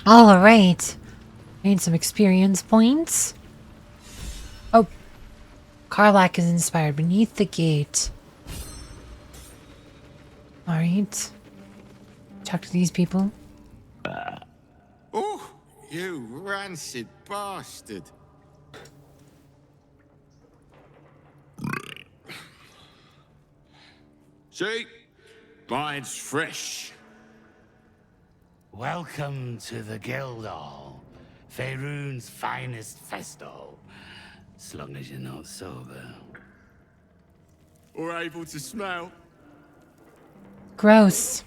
Alright. Need some experience points. Oh. Karlach is inspired beneath the gate. Alright. Talk to these people. Oh, you rancid bastard. See? Mine's fresh. Welcome to the Guildhall, Faerun's finest festo. As long as you're not sober. Or able to smell. Gross.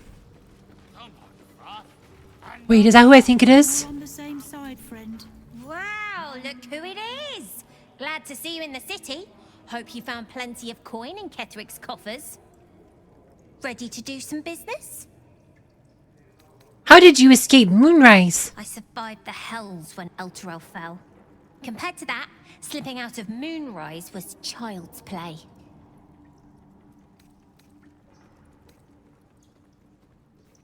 Wait, is that who I think it is? On the same side, friend. Wow, look who it is! Glad to see you in the city. Hope you found plenty of coin in Ketherick's coffers. Ready to do some business? How did you escape Moonrise? I survived the hells when Elturel fell. Compared to that, slipping out of Moonrise was child's play.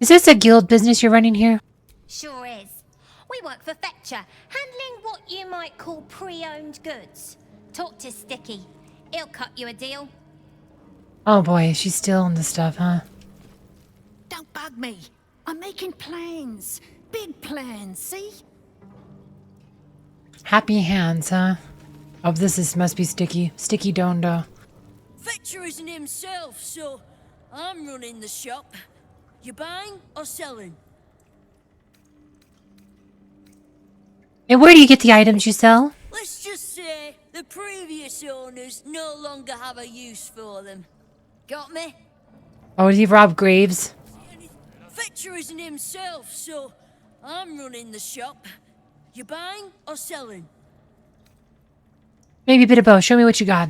Is this a guild business you're running here? Sure is. We work for Fetcher, handling what you might call pre-owned goods. Talk to Sticky. He'll cut you a deal. Oh boy, she's still in the stuff, huh? Don't bug me. I'm making plans. Big plans, see? Happy hands, huh? Oh, must be Sticky. Sticky Dondo. Fetcher isn't himself, so I'm running the shop. You buying or selling? And where do you get the items you sell? Let's just say the previous owners no longer have a use for them. Got me? Oh, did he rob graves? Fetcher isn't himself, so I'm running the shop. You buying or selling? Maybe a bit of both. Show me what you got.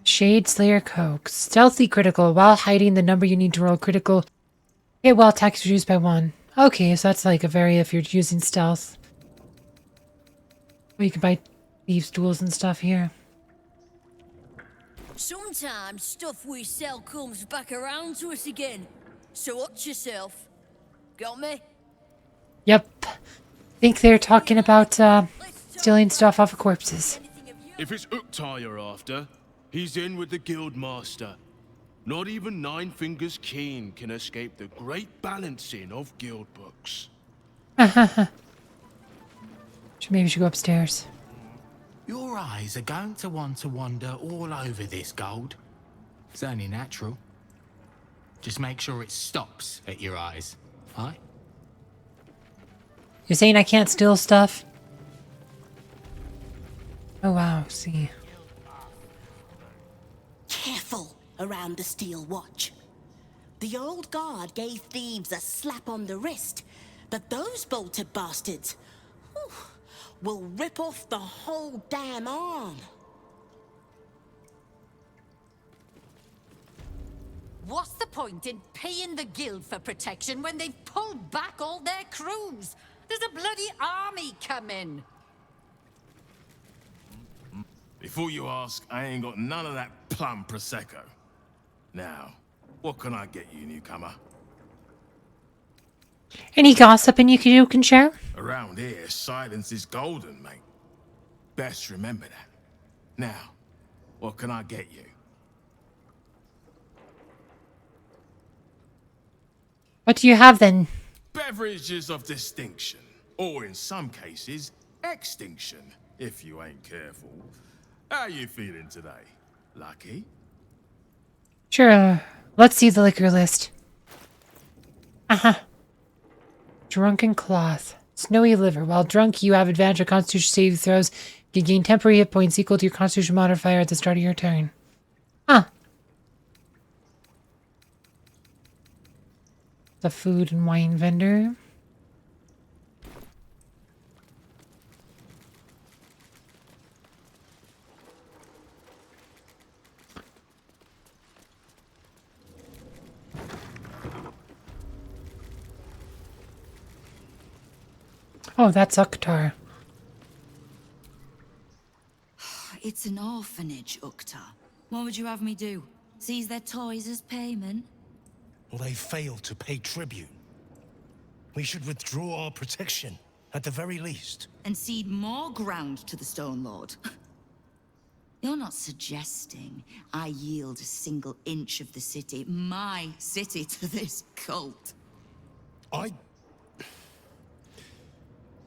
Shade Slayer Coke. Stealthy critical. While hiding the number you need to roll critical. Okay, well, attack is reduced by 1. Okay, so that's like a very if you're using stealth. Or you can buy thieves' tools and stuff here. Sometimes stuff we sell comes back around to us again. So watch yourself. Got me? Yep. Think they're talking about stealing stuff off of corpses. If it's Uktar you're after, he's in with the Guildmaster. Not even Nine-Fingers Keene can escape the great balancing of guild books. Maybe we should go upstairs. Your eyes are going to want to wander all over this gold. It's only natural. Just make sure it stops at your eyes, right? You're saying I can't steal stuff? Oh wow, see. Careful around the steel watch. The old guard gave thieves a slap on the wrist, but those bolted bastards will rip off the whole damn arm. What's the point in paying the guild for protection when they've pulled back all their crews? There's a bloody army coming. Before you ask, I ain't got none of that plum Prosecco. Now, what can I get you, newcomer? Any gossip you can share? Around here, silence is golden, mate. Best remember that. Now, what can I get you? What do you have then? Beverages of distinction, or in some cases, extinction, if you ain't careful. How you feeling today? Lucky? Sure. Let's see the liquor list. Drunken cloth. Snowy liver. While drunk, you have advantage on Constitution saving throws. You gain temporary hit points equal to your Constitution modifier at the start of your turn. The food and wine vendor. Oh, that's Uktar. It's an orphanage, Uktar. What would you have me do? Seize their toys as payment? or they fail to pay tribute. We should withdraw our protection, at the very least. And cede more ground to the Stone Lord. You're not suggesting I yield a single inch of the city, my city, to this cult.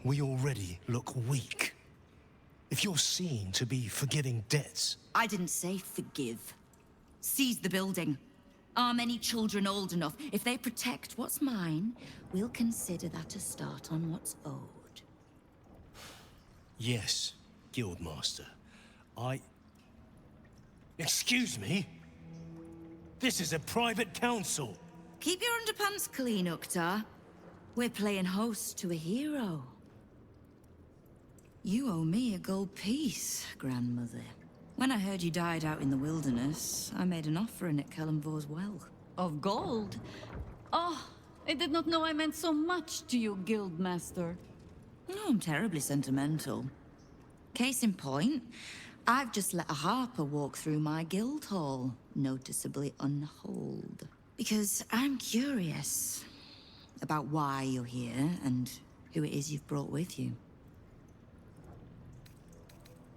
We already look weak. If you're seen to be forgiving debts... I didn't say forgive. Seize the building. Are many children old enough? If they protect what's mine, we'll consider that a start on what's owed. Yes, Guildmaster. Excuse me? This is a private council. Keep your underpants clean, Uktar. We're playing host to a hero. You owe me a gold piece, grandmother. When I heard you died out in the wilderness, I made an offering at Kelemvor's well. Of gold? Oh, I did not know I meant so much to you, Guildmaster. No, I'm terribly sentimental. Case in point, I've just let a harper walk through my Guildhall, noticeably unholed. Because I'm curious about why you're here and who it is you've brought with you.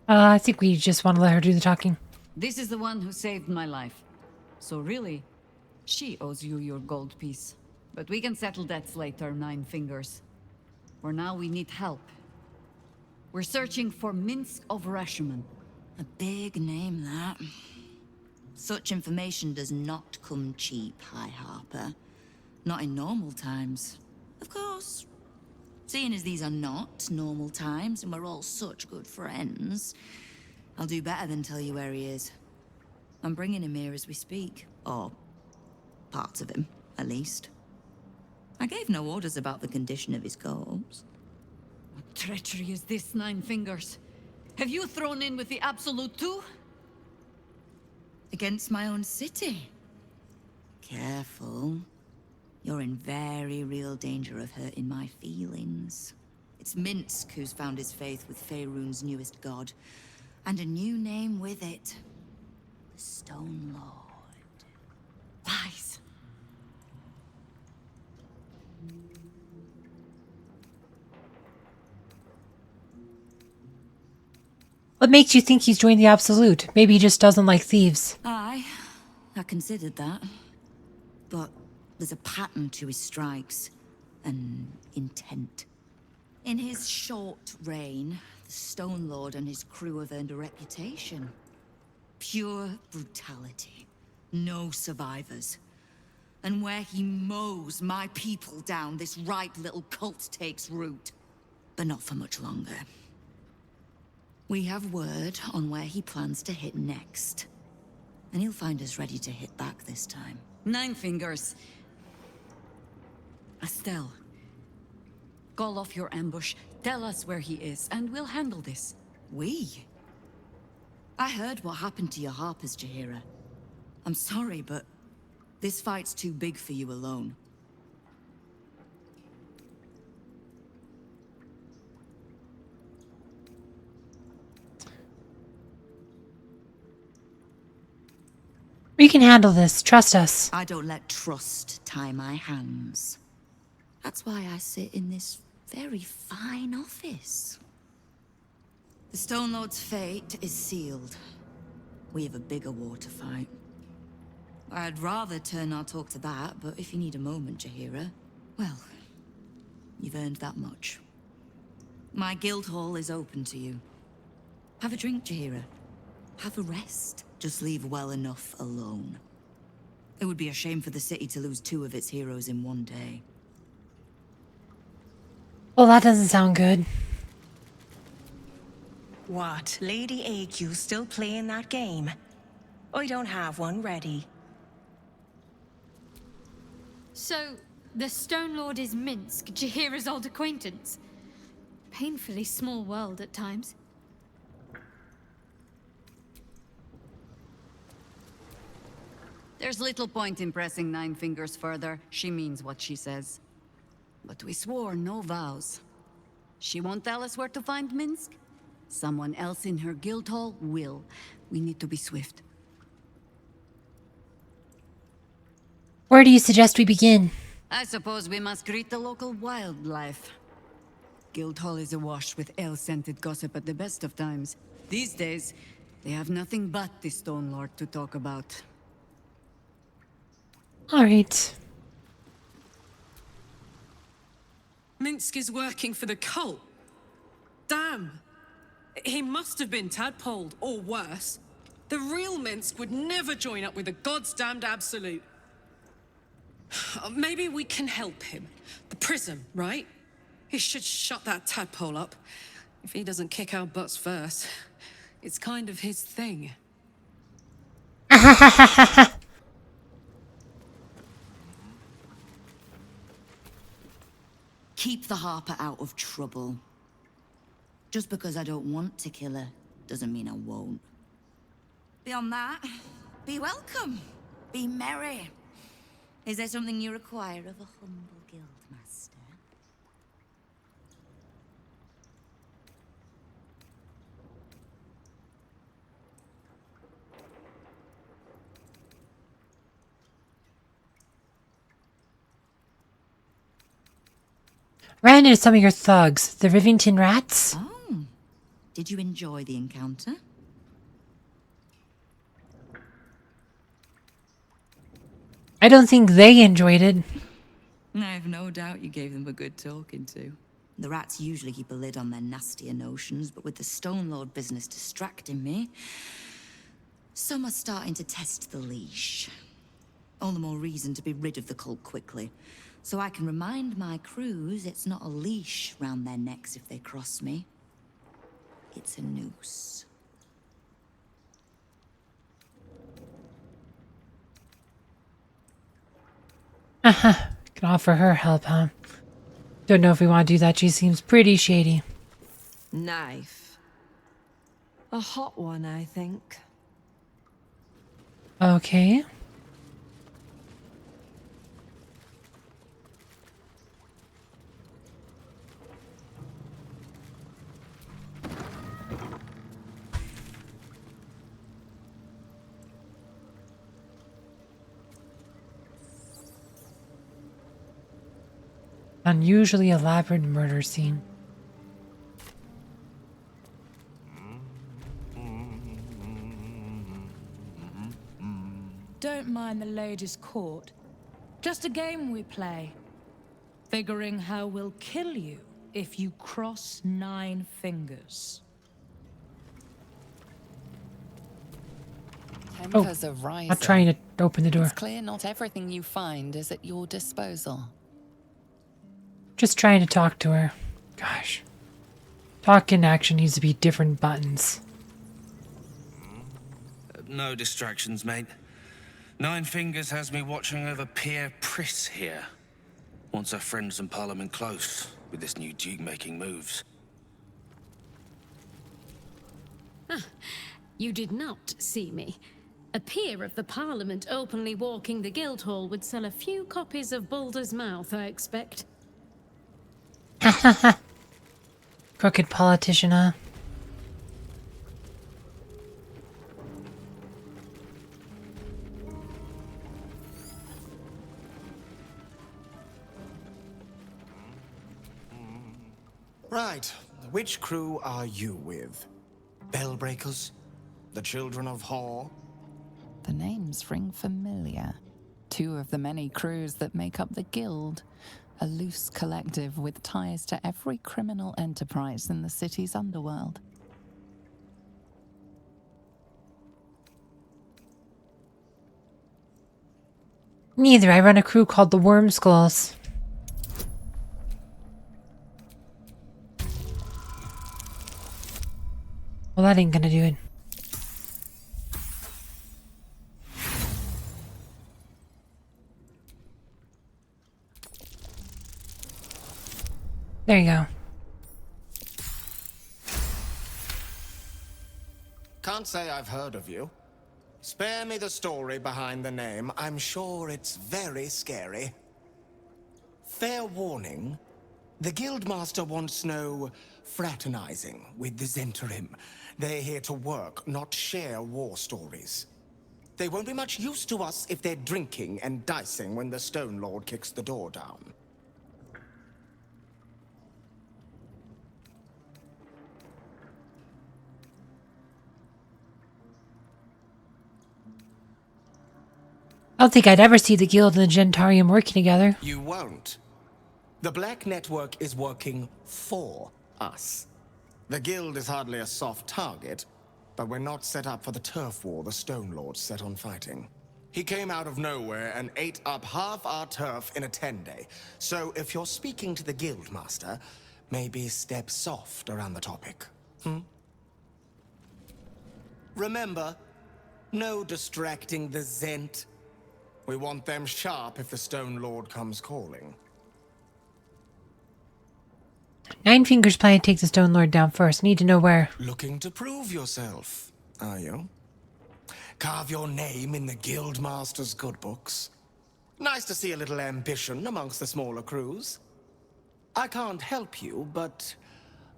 I think we just want to let her do the talking. This is the one who saved my life. So really, she owes you your gold piece. But we can settle debts later, Nine-Fingers. For now, we need help. We're searching for Minsc of Rashomon. A big name, that. Such information does not come cheap, High Harper. Not in normal times. Of course. Seeing as these are not normal times and we're all such good friends, I'll do better than tell you where he is. I'm bringing him here as we speak. Or parts of him, at least. I gave no orders about the condition of his corpse. What treachery is this, Nine-Fingers? Have you thrown in with the Absolute too? Against my own city. Careful. You're in very real danger of hurting my feelings. It's Minsc who's found his faith with Faerun's newest god. And a new name with it. The Stone Lord. Lies. What makes you think he's joined the Absolute? Maybe he just doesn't like thieves. Aye, I considered that. But there's a pattern to his strikes. An intent. In his short reign, the Stone Lord and his crew have earned a reputation. Pure brutality. No survivors. And where he mows my people down, this ripe little cult takes root. But not for much longer. We have word on where he plans to hit next. And he'll find us ready to hit back this time. Nine-Fingers. Estelle. Call off your ambush, tell us where he is, and we'll handle this. We? I heard what happened to your harpers, Jaheira. I'm sorry, but this fight's too big for you alone. We can handle this. Trust us. I don't let trust tie my hands. That's why I sit in this very fine office. The Stone Lord's fate is sealed. We have a bigger war to fight. I'd rather turn our talk to that, but if you need a moment, Jaheira, well, you've earned that much. My Guildhall is open to you. Have a drink, Jaheira. Have a rest. Just leave well enough alone. It would be a shame for the city to lose 2 of its heroes in one day. Well, that doesn't sound good. What, Lady AQ still playing that game? I don't have one ready. So, the Stone Lord is Minsc, Jaheira's old acquaintance. Painfully small world at times. There's little point in pressing Nine-Fingers further. She means what she says. But we swore no vows. She won't tell us where to find Minsc. Someone else in her Guildhall will. We need to be swift. Where do you suggest we begin? I suppose we must greet the local wildlife. Guildhall is awash with ale-scented gossip at the best of times. These days, they have nothing but the Stone Lord to talk about. All right. Minsc is working for the cult. Damn. He must have been tadpoled, or worse. The real Minsc would never join up with the God's damned Absolute. Maybe we can help him. The prism, right? He should shut that tadpole up. If he doesn't kick our butts first. It's kind of his thing. Keep the Harper out of trouble. Just because I don't want to kill her doesn't mean I won't. Beyond that, be welcome. Be merry. Is there something you require of a humble guildmaster? Ran into some of your thugs, the Rivington Rats. Oh, did you enjoy the encounter? I don't think they enjoyed it. I have no doubt you gave them a good talking to. The rats usually keep a lid on their nastier notions, but with the Stone Lord business distracting me, some are starting to test the leash. All the more reason to be rid of the cult quickly, so I can remind my crews it's not a leash round their necks if they cross me. It's a noose. Can offer her help, huh? Don't know if we want to do that. She seems pretty shady. Knife. A hot one, I think. Okay. Unusually elaborate murder scene. Don't mind the ladies' court. Just a game we play. Figuring how we'll kill you if you cross 9 fingers. Tempers are rising. I'm trying to open the door. It's clear not everything you find is at your disposal. Just trying to talk to her. Gosh. Talk and action needs to be different buttons. No distractions, mate. Nine-Fingers has me watching over Pierre Priss here. Wants her friends in Parliament close with this new Duke making moves. You did not see me. A peer of the Parliament openly walking the Guildhall would sell a few copies of Baldur's Mouth, I expect. Crooked politician, huh? Right. Which crew are you with? Bellbreakers? The Children of Hor? The names ring familiar. 2 of the many crews that make up the Guild. A loose collective with ties to every criminal enterprise in the city's underworld. Neither. I run a crew called the Worm Skulls. Well, that ain't gonna do it. There you go. Can't say I've heard of you. Spare me the story behind the name. I'm sure it's very scary. Fair warning, the Guildmaster wants no fraternizing with the Zentrim. They're here to work, not share war stories. They won't be much use to us if they're drinking and dicing when the Stone Lord kicks the door down. I don't think I'd ever see the Guild and the Gentarium working together. You won't. The Black Network is working for us. The Guild is hardly a soft target, but we're not set up for the turf war the Stone Lord set on fighting. He came out of nowhere and ate up half our turf in a 10-day. So if you're speaking to the Guild Master, maybe step soft around the topic. Remember, no distracting the zent. We want them sharp if the Stone Lord comes calling. Nine-Fingers plan to take the Stone Lord down first. Need to know where. Looking to prove yourself, are you? Carve your name in the Guildmaster's good books. Nice to see a little ambition amongst the smaller crews. I can't help you, but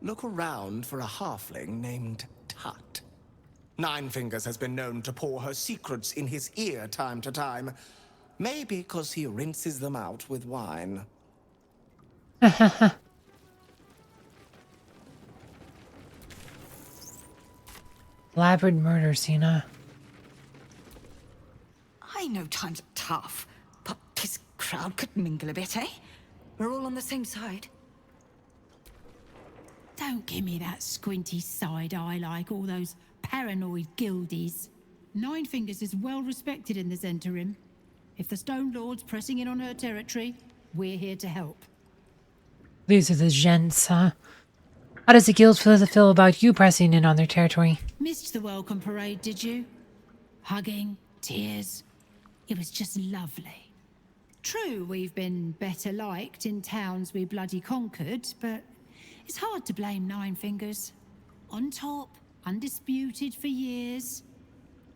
look around for a halfling named Tut. Nine-Fingers has been known to pour her secrets in his ear time to time. Maybe because he rinses them out with wine. Elaborate murder scene, huh? I know times are tough, but this crowd could mingle a bit, eh? We're all on the same side. Don't give me that squinty side eye like all those paranoid guildies. Nine-Fingers is well respected in the Zentarim. If the Stone Lord's pressing in on her territory, we're here to help. These are the gents, huh? How does the Guild feel about you pressing in on their territory? Missed the welcome parade, did you? Hugging, tears. It was just lovely. True, we've been better liked in towns we bloody conquered, but it's hard to blame Nine-Fingers. On top, undisputed for years.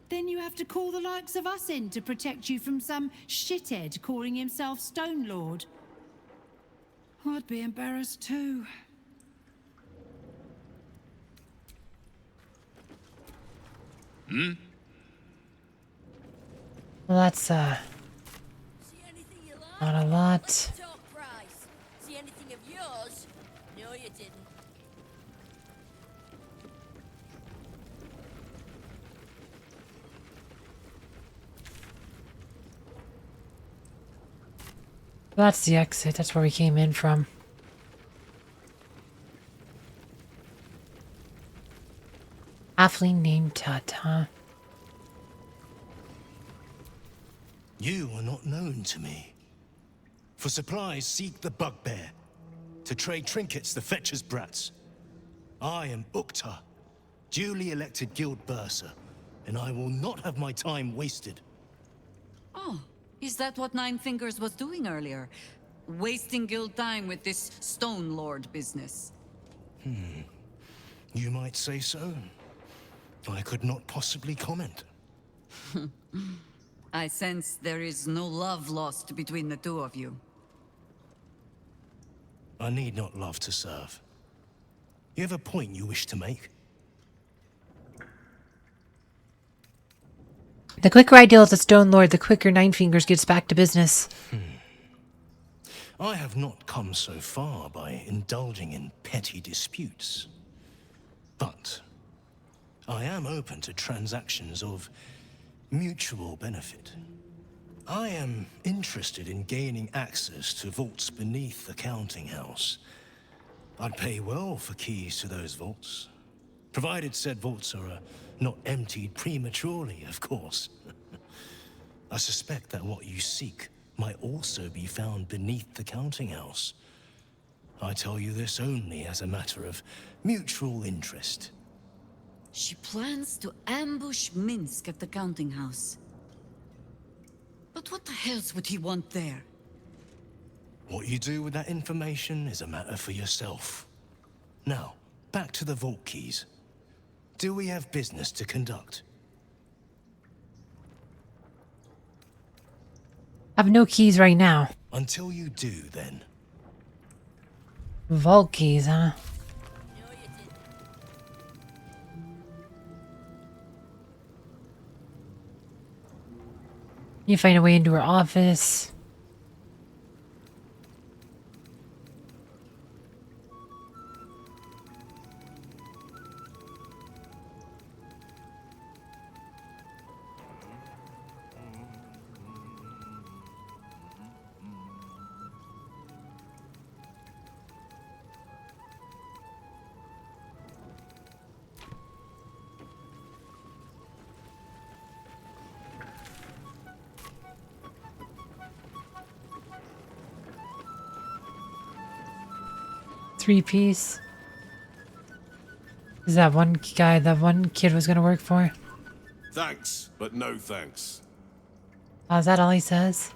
Then you have to call the likes of us in to protect you from some shithead calling himself Stone Lord. I'd be embarrassed too. Well, that's, not a lot. Talk price. See anything of yours? No, you didn't. That's the exit. That's where we came in from. Halfling named Tut, huh? You are not known to me. For supplies, seek the bugbear. To trade trinkets, the fetcher's brats. I am Uktar, duly elected guild bursar, and I will not have my time wasted. Oh, is that what Nine-Fingers was doing earlier? Wasting guild time with this Stone Lord business? You might say so. I could not possibly comment. I sense there is no love lost between the two of you. I need not love to serve. You have a point you wish to make? The quicker I deal with the Stone Lord, the quicker Nine-Fingers gets back to business. I have not come so far by indulging in petty disputes. But I am open to transactions of mutual benefit. I am interested in gaining access to vaults beneath the counting house. I'd pay well for keys to those vaults, provided said vaults are not emptied prematurely, of course. I suspect that what you seek might also be found beneath the counting house. I tell you this only as a matter of mutual interest. She plans to ambush Minsc at the counting house. But what the hells would he want there? What you do with that information is a matter for yourself. Now, back to the vault keys. Do we have business to conduct? I have no keys right now. Until you do, then. Vault keys, huh? You find a way into her office. Three-piece. Is that one guy that one kid was gonna work for? Thanks, but no thanks. Oh, is that all he says?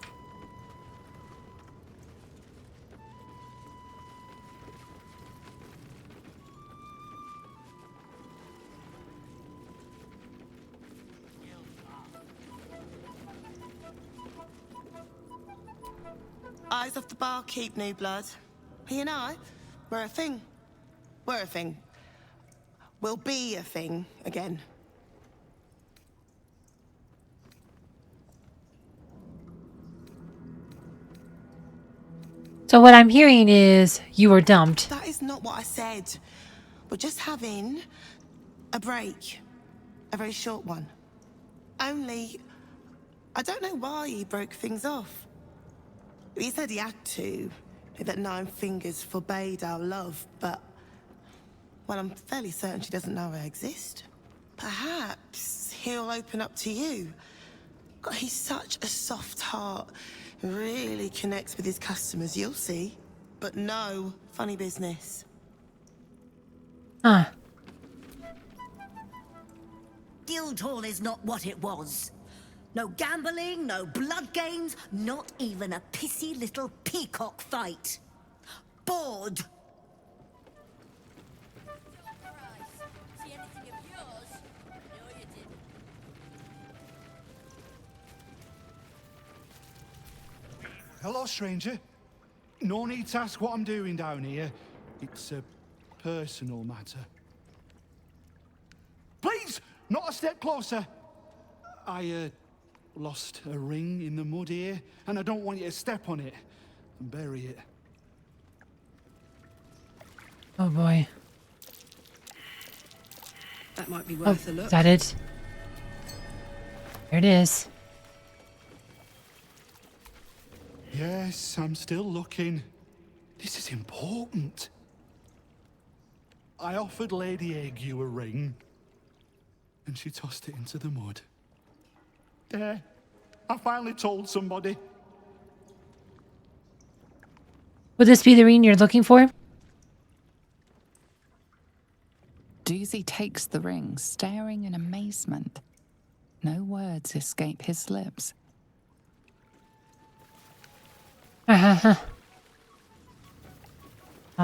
Eyes off the barkeep, new blood. He and I, we're a thing. We're a thing. We'll be a thing again. So what I'm hearing is you were dumped. That is not what I said. We're just having a break. A very short one. Only, I don't know why he broke things off. He said he had to, that Nine-Fingers forbade our love, but... well, I'm fairly certain she doesn't know I exist. Perhaps he'll open up to you. God, he's such a soft heart. Really connects with his customers, you'll see. But no funny business. Huh. Guildhall is not what it was. No gambling, no blood games, not even a pissy little peacock fight. Bored. Hello, stranger. No need to ask what I'm doing down here. It's a personal matter. Please, not a step closer. I lost a ring in the mud here, and I don't want you to step on it and bury it. Oh boy. That might be worth a look. Is that it? There it is. Yes, I'm still looking. This is important. I offered Lady Ague a ring, and she tossed it into the mud. There. I finally told somebody. Would this be the ring you're looking for? Doozy takes the ring, staring in amazement. No words escape his lips. Oh,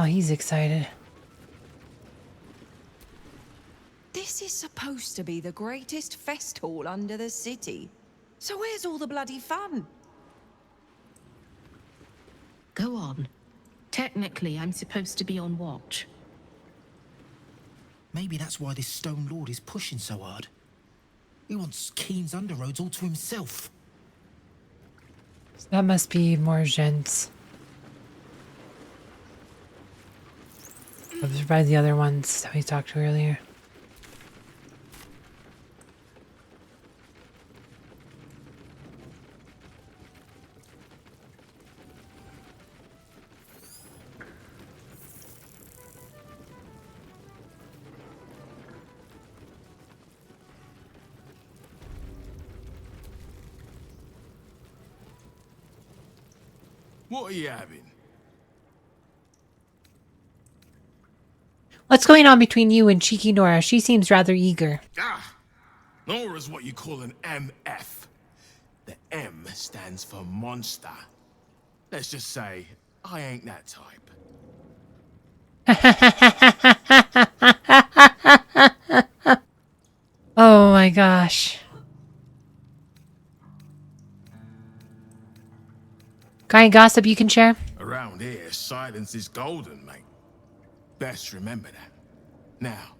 he's excited. This is supposed to be the greatest fest hall under the city. So where's all the bloody fun? Go on. Technically, I'm supposed to be on watch. Maybe that's why this Stone Lord is pushing so hard. He wants Keene's underroads all to himself. So that must be more gents. Those are probably the other ones that we talked to earlier. What are you having? What's going on between you and Cheeky Nora? She seems rather eager. Ah! Nora's what you call an MF. The M stands for monster. Let's just say, I ain't that type. Oh my gosh. Got any gossip you can share? Around here, silence is golden, mate. Best remember that. Now,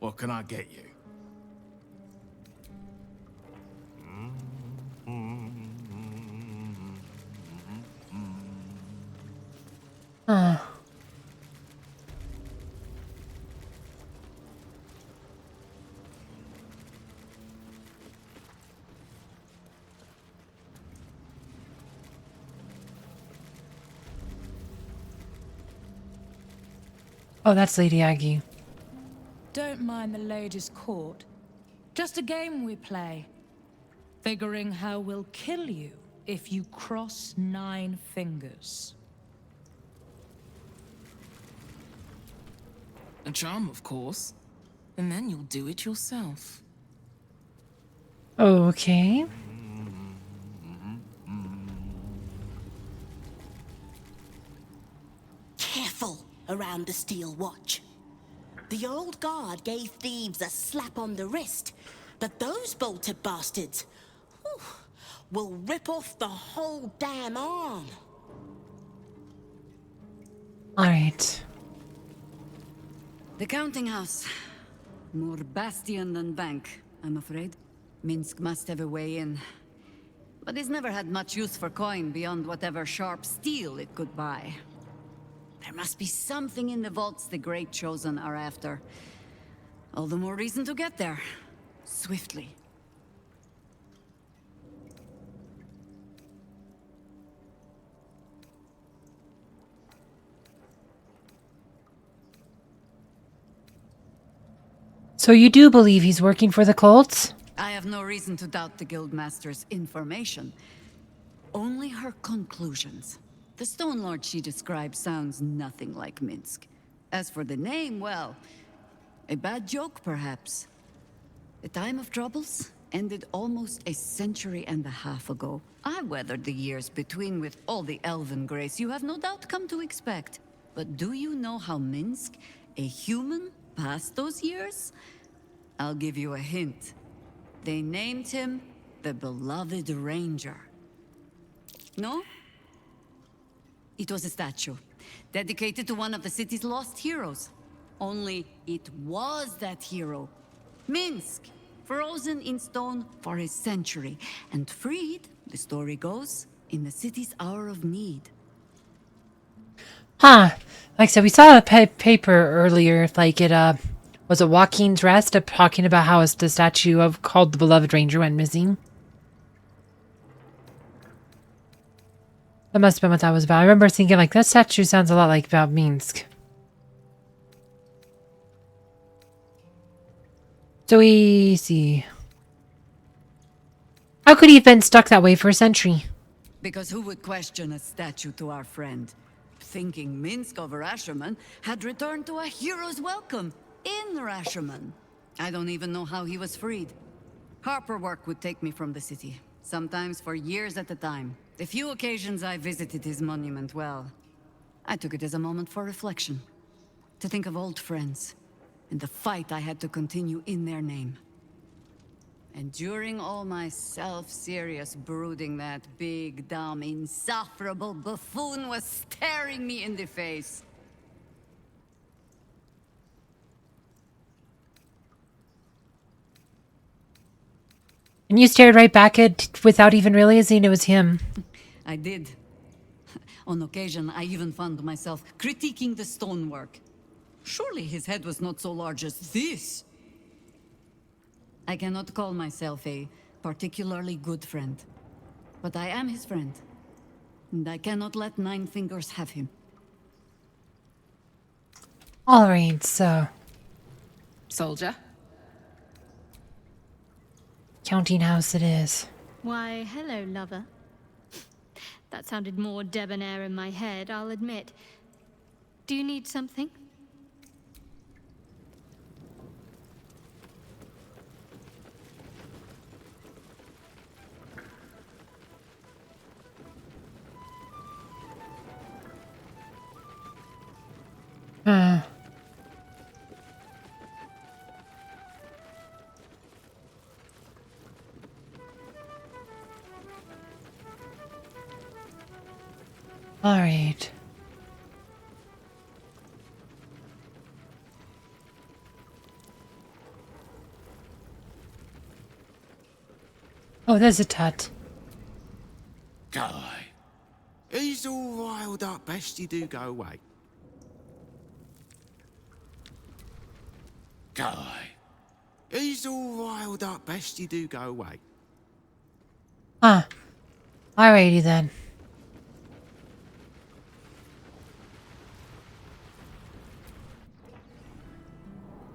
what can I get you? Huh. Oh, that's Lady Aggie. Don't mind the lady's court. Just a game we play. Figuring how we'll kill you if you cross 9 fingers. A charm, of course. And then you'll do it yourself. Okay. Careful around the steel watch. The old guard gave thieves a slap on the wrist, but those bolted bastards will rip off the whole damn arm. All right. The counting house. More bastion than bank, I'm afraid. Minsc must have a way in. But he's never had much use for coin beyond whatever sharp steel it could buy. There must be something in the vaults the Great Chosen are after. All the more reason to get there. Swiftly. So you do believe he's working for the cults? I have no reason to doubt the Guildmaster's information. Only her conclusions. The Stone Lord she describes sounds nothing like Minsc. As for the name, well, a bad joke perhaps. The time of troubles ended almost a century and a half ago. I weathered the years between with all the elven grace you have no doubt come to expect. But do you know how Minsc, a human, passed those years? I'll give you a hint. They named him the Beloved Ranger. No? It was a statue, dedicated to one of the city's lost heroes. Only it was that hero, Minsc, frozen in stone for a century, and freed, the story goes, in the city's hour of need. Huh. Like I said, we saw a paper earlier, like it, was it Joaquin's Rest, talking about how the statue of called the Beloved Ranger went missing. That must have been what that was about. I remember thinking, like, that statue sounds a lot like about Minsc. So we see. How could he have been stuck that way for a century? Because who would question a statue to our friend? Thinking Minsc of Rashomon had returned to a hero's welcome in Rashomon. I don't even know how he was freed. Harper work would take me from the city, sometimes for years at a time. The few occasions I visited his monument, well, I took it as a moment for reflection. To think of old friends, and the fight I had to continue in their name. And during all my self-serious brooding, that big, dumb, insufferable buffoon was staring me in the face. And you stared right back at without even realizing it was him. I did. On occasion, I even found myself critiquing the stonework. Surely his head was not so large as this. I cannot call myself a particularly good friend, but I am his friend, and I cannot let Nine-Fingers have him. All right, so Soldier? Counting house it is. Why, hello, lover. That sounded more debonair in my head, I'll admit. Do you need something? All right. Oh, there's a tut. Guy, he's He's all riled up. Best you do go away. Guy. He's all riled up. Best you do go away. Huh. Alrighty then.